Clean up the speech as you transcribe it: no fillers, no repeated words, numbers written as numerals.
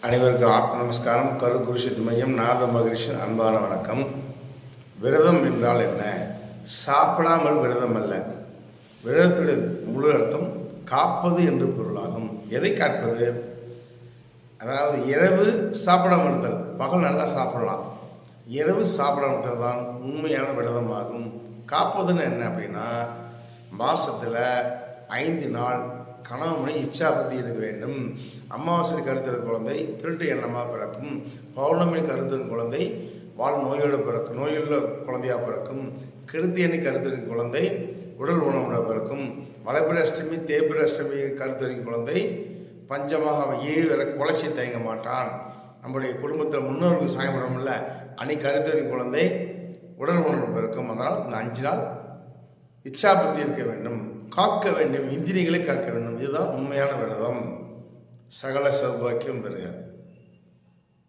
அனைவருக்கும் ஆத்ம நமஸ்காரம். கருகுரு சித்தி மையம் நாத மகிழ்ச்சி அன்பான வணக்கம். விரதம் என்றால் என்ன? சாப்பிடாமல் விரதம் அல்ல. விரதத்துடைய முழு அர்த்தம் காப்பது என்று பொருளாகும். எதை காப்பது? அதாவது இரவு சாப்பிடாமல் இருத்தல். பகல் நல்லா சாப்பிடலாம், இரவு சாப்பிடாமல் இருத்தல் தான் உண்மையான விரதமாகும். காப்பதுன்னு என்ன அப்படின்னா, மாதத்தில் 5 நாள் கணவனை இச்சாபத்தி இருக்க வேண்டும். அமாவாசை கருத்தர் குழந்தை திருட்டு எண்ணமாக பிறக்கும். பௌர்ணமி கருத்தர் குழந்தை வாழ் நோயோடு பிறக்கும், நோயுள்ள குழந்தையாக பிறக்கும். கிருத்தி எண்ணி கருத்தரின் குழந்தை உடல் உணவுட பிறக்கும். வளபிர அஷ்டமி தேய்பிர அஷ்டமி கருத்தரின் குழந்தை பஞ்சமாக வளர்ச்சி தயங்க மாட்டான். நம்முடைய குடும்பத்தில் முன்னோருக்கு சாயப்படம் இல்லை, அணி கருத்தரின் குழந்தை உடல் உணவு பிறக்கும். அதனால் இந்த 5 நாள் இச்சாபத்தி இருக்க வேண்டும், காக்க வேண்டும், இந்திரியங்களை காக்க வேண்டும். இதுதான் உண்மையான விரதம். சகல சௌபாக்கியம் பெறுக.